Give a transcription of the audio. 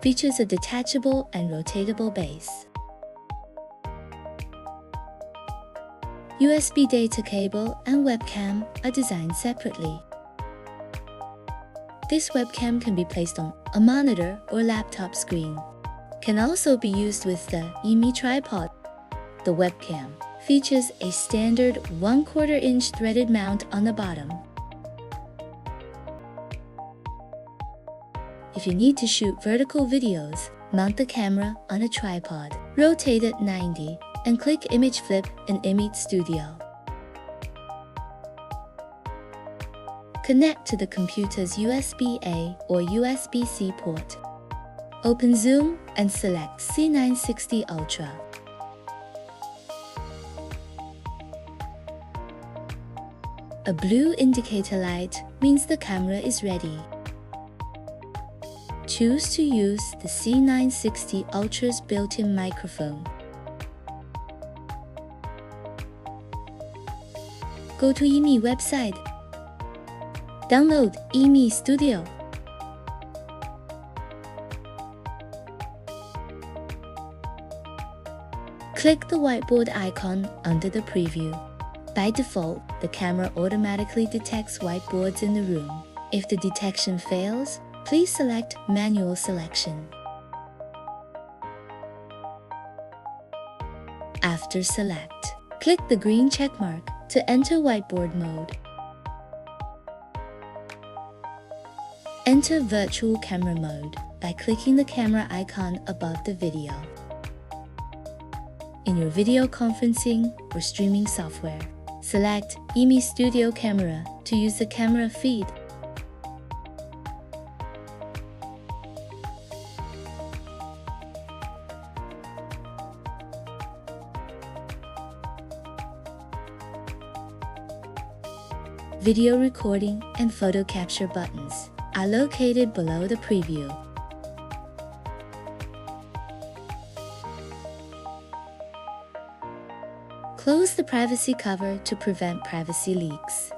Features a detachable and rotatable base. USB data cable and webcam are designed separately. This webcam can be placed on a monitor or laptop screen. Can also be used with the EMEET tripod. The webcam features a standard 1/4 inch threaded mount on the bottom. If you need to shoot vertical videos, mount the camera on a tripod, rotate it 90, and click Image Flip in EMEET Studio. Connect to the computer's USB-A or USB-C port. Open Zoom and select C960 Ultra. A blue indicator light means the camera is ready. Choose to use the C960 Ultra's built-in microphone. Go to EMEET website. Download EMEET Studio. Click the whiteboard icon under the preview. By default, the camera automatically detects whiteboards in the room. If the detection fails, please select Manual Selection. After select, click the green checkmark to enter whiteboard mode. Enter Virtual Camera mode by clicking the camera icon above the video. In your video conferencing or streaming software, select EMEET Studio Camera to use the camera feed. Video recording and photo capture buttons are located below the preview. Close the privacy cover to prevent privacy leaks.